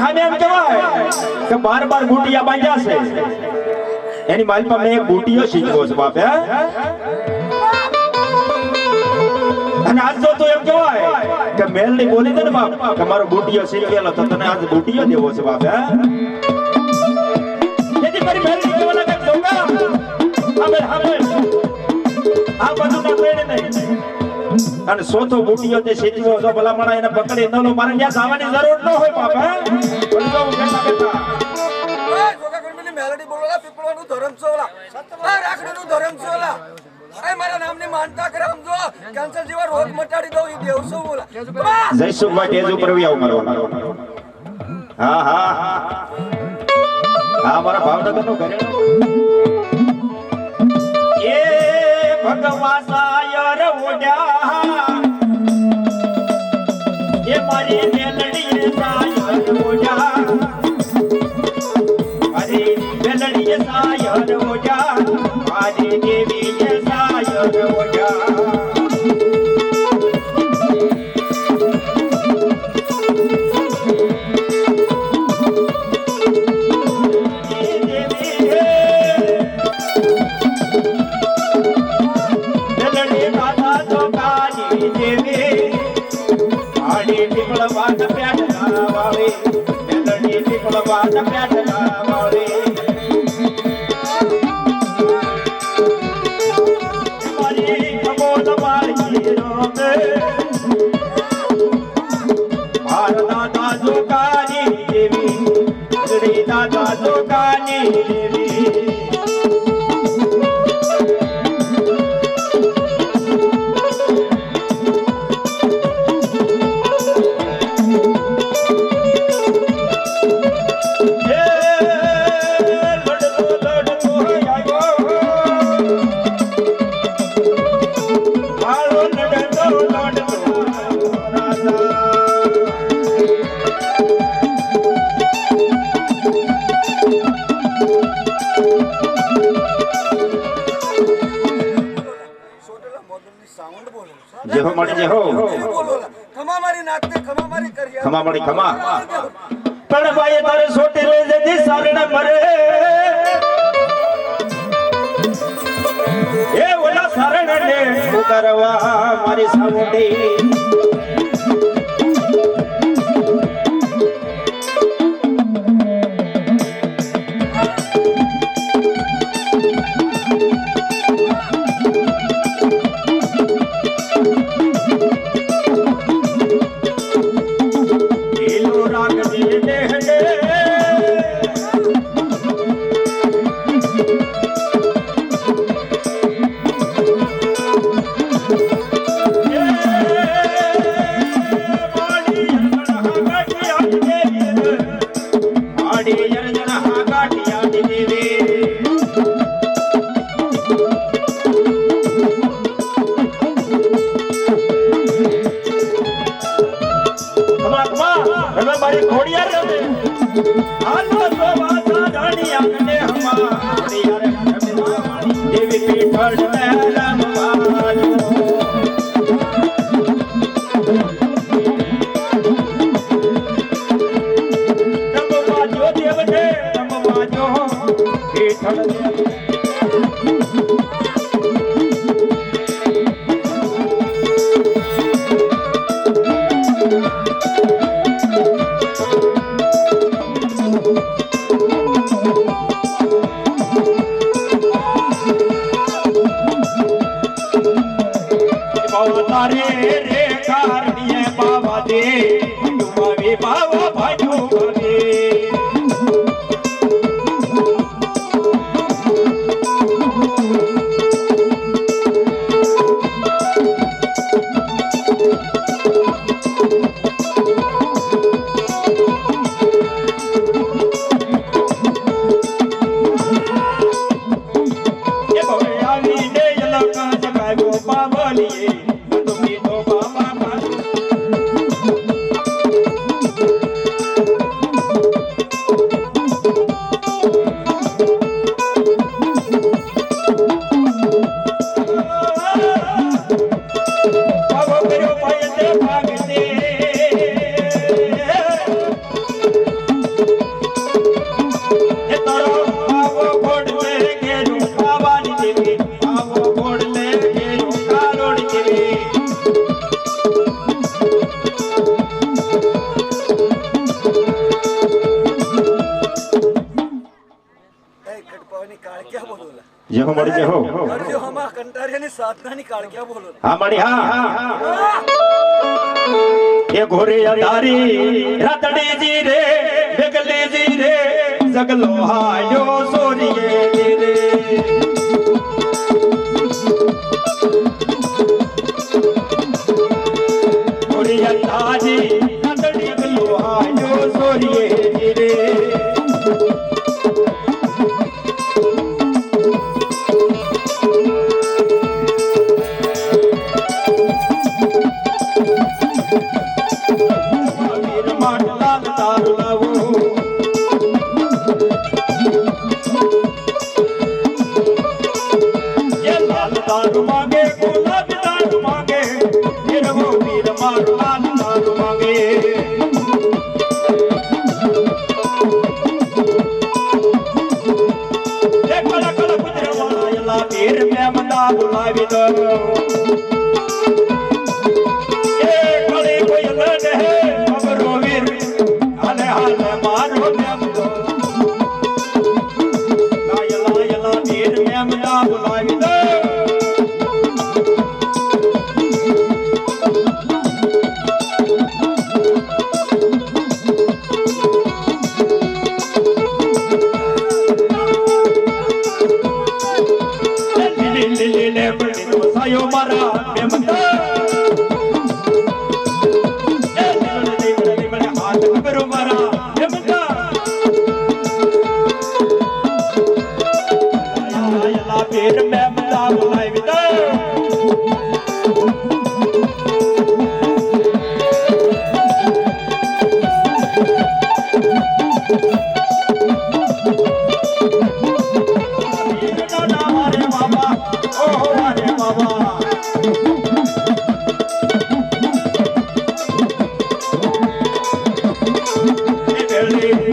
ખાને એમ કહેવાય કે બાર બુટિયા બાંધ્યા છે એની માલમાં મેં એક બુટિયો શીખ્યો છે બાપ હે અને આજ તો એમ કહેવાય કે મેલ ની બોલી દે ને બાપ કે મારો બુટિયો શીખેલો તો તને આજ બુટિયો દેવો છે બાપ હે જેથી મારી મેલ ની કેવા લાગે દોગા હવે આ બધું ના કોઈને નહીં અને સોતો બુટિયો તે શીખવો તો ભલામણા એને પકડી ન લો મારે ત્યાં જવાની જરૂર ન હોય બાપ હે બોલો બેટા બેટા જોગા ગણપતિની મેલોડી બોલોલા પીપળવાનું ધરમ સોલા આ રાખડીનું ધરમ સોલા અરે મારા નામની માનતા કરે સમજો કેન્સર જેવા રોગ મટાડી દઉં ઈ દેવસો બોલા જયસુખભાઈ તેજ ઉપર આવી આવ મારો હા હા હા મારા ભાવનગર નો ઘરે એ ભગવા સાયર ઓડ્યા એ મારી મેલડી સાયર ઓડ્યા મારી મેલડી સાયર ઓડ્યા મારી દેવી સાયર ઓડ્યા જેહો મણી જેહો ખમા મારી નાચતે ખમા મારી કરી ખમા મણી ખમા પણ ભાઈ તારે સોટી લઈ જતી સારણે મરે એ ઓલા સારણે ને ઉતારવા મારી સામુંડી મારી ખોડિયાર રમે આનો સોવાસા જાણિયા કને હમા ખોડિયાર દેવી પીઠળ મેલમ વાજો તમ વાજો દેવને તમ વાજો પીઠળ તારે રે કારણીએ બાવા દે ભજુમાવી બાવા ભજુમાવી હો મળી જે હો અરજો હમા કંટારિયાની સાધનાની કાળક્યા બોલો હા મળી હા એ ઘોરે અધારી રાતડી જી રે બેગલે જી રે જગલો હાયો સોરીએ રે ઘોરે અધારી રાતડી જગલો હાયો સોરીએ રે दारू मांगे गुलाब दारू मांगे फिर वो वीर मारू लाल दारू मांगे कला कला गुजर वाला यला वीर में मदा बुलावी दो ये कले कोई लड़ है मगरो वीर हाले हाले मारो में दो यला यला वीर में मदा बुलावी दो Sayo mara memanta le haat karo mara memanta ya peer memanta bulai vida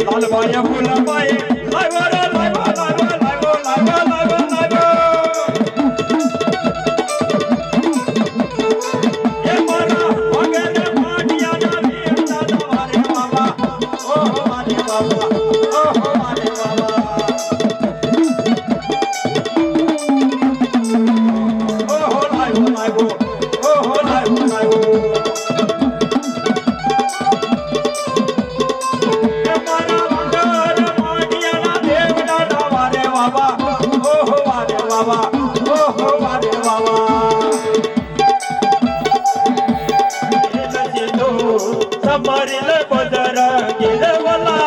लाल बाया फूल बाए लाइवा लाइवा लाइवा लाइवा लाइवा लाइवा लाइवा ये मारा वगैरे पाटिया ना वीर दादा वारे बाबा ओ हो वारे बाबा ओ हो वारे बाबा ओ हो लाइवा लाइवा ओ हो लाइवा लाइवा समरिल बदर गिरवला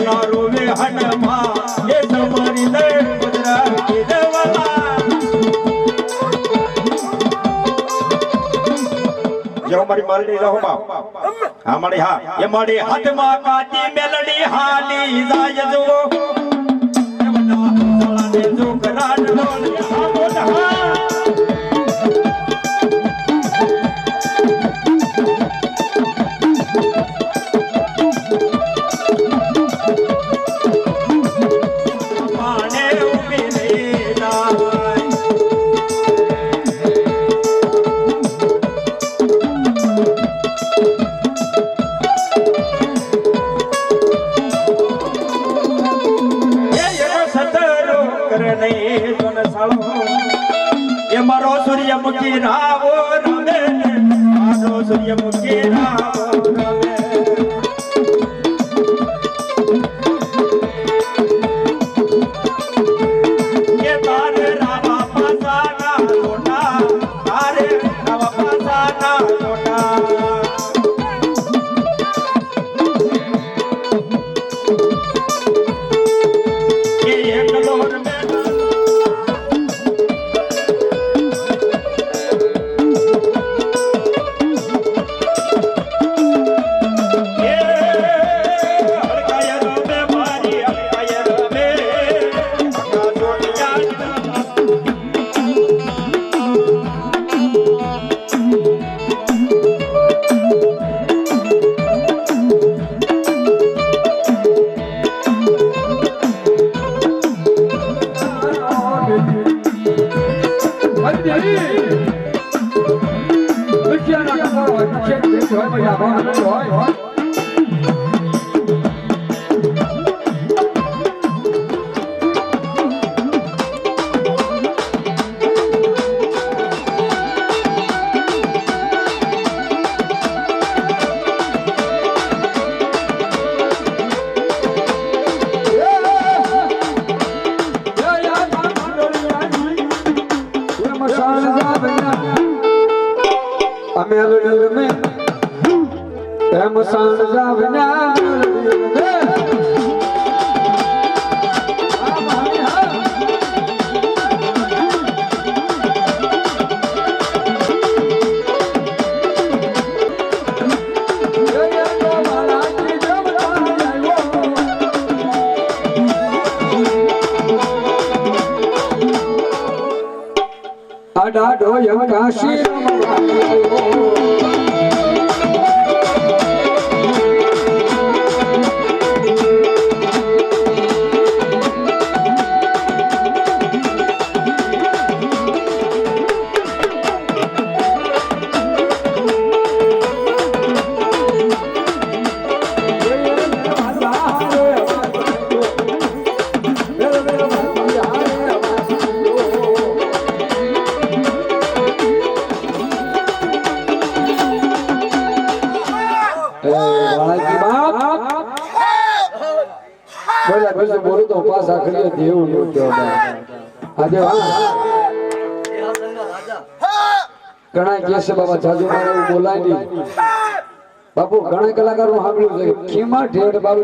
ना रोवे हनुमा ये समरी ले बदरा के देवला जो हमारी मालडी रहो बाप हमारी हां ये माड़ी हाथ मा काटी मेलडी हाली जाय जो ये बड़ा साला दे जो कराट ढोल हां बोल हां मारो सूर्यमुखी रावो रवे मारो सूर्यमुखी रावो रवे ये तारे रावा पासाना लोटा तारे रावा पासाना लोटा ये एक लोर में Adado yang kasih બોલું તો પાછા કરીએ દેવું આજે ઘણા કે છે બાબા જાજુ મારે એવું બોલાય નહીં બાપુ ઘણા કલાકારો સાંભળ્યું છે ખીમા ઢેડ બાબુ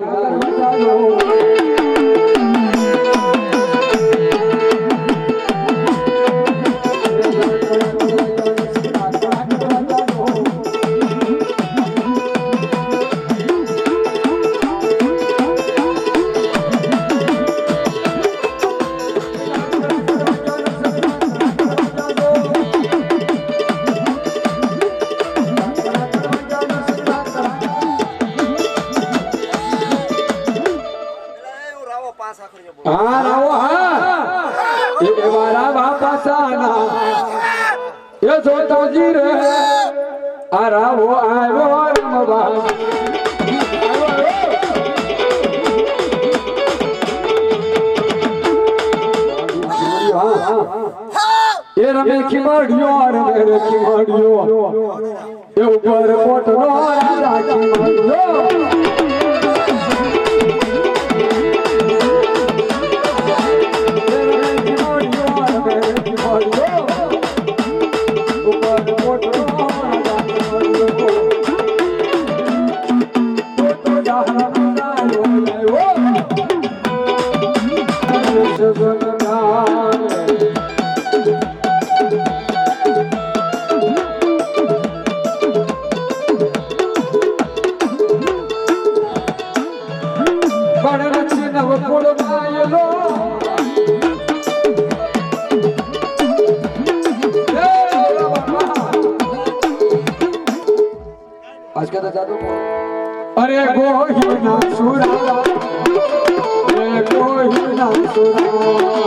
રમે ખીમાડ્યો રમે ખીમાડ્યો એ ઉપર કોટનો રાજા ખીમાડ્યો અરે ગોહિના સુરા અરે ગોહિના સુરા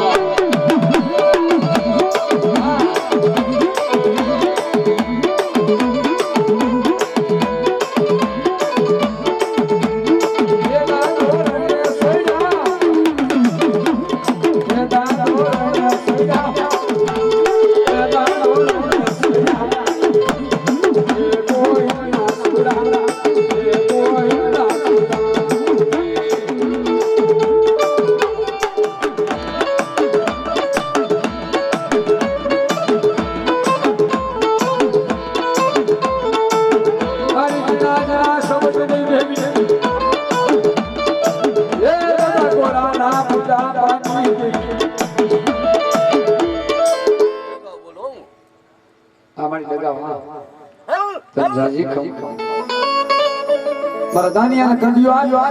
દાનિયા કંડિયો આવ્યો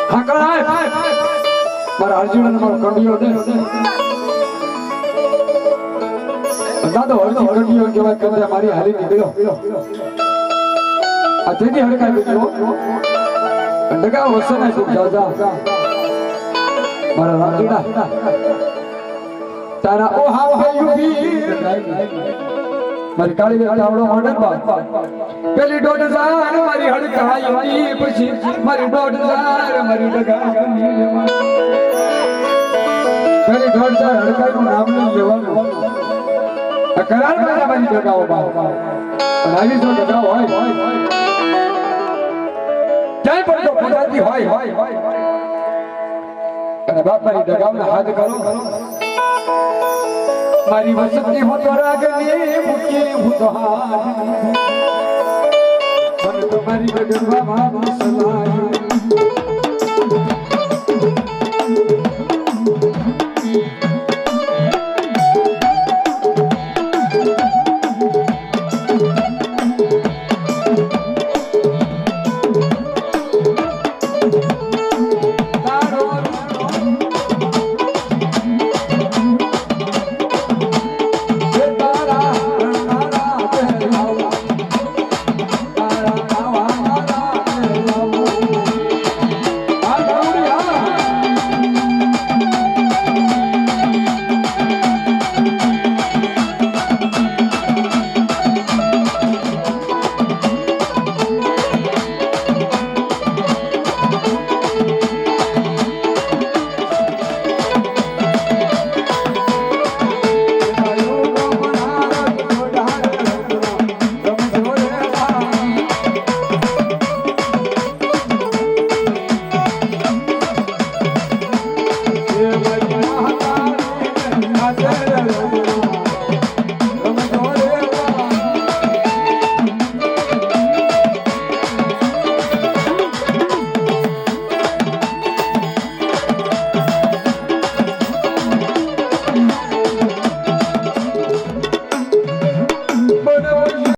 હાકળાય મારા અર્જુન મારો કંડિયો દે દાદો અર્જુન કંડિયો કેવા કંદે મારી હાલી નીકળ્યો આ તેની હડકાઈ ગયો ડગા વસના ખૂબ જાજા મારા રાજુડા તારા ઓ હાવ યુવી મારી કાળી આવડો મોડલ પેલી 1.5 મારી હડકાઈ પછી મારી 1.5 મારી ડગાની પેલી 1.5 હડકાઈ નું નામ ન લેવાનું આ કરાર મારા મારી ડગાઓ બાપ આવી જો ડગાઓ હોય ક્યાંય પણ જો પૂજાતી હોય અને બાપ મારી ડગાવના હાથ કરો મારી વસતી હું તો રાગની મૂકી હું તો હાથ મને તો મારી ગગનમાં ભાવ સલાય Yeah.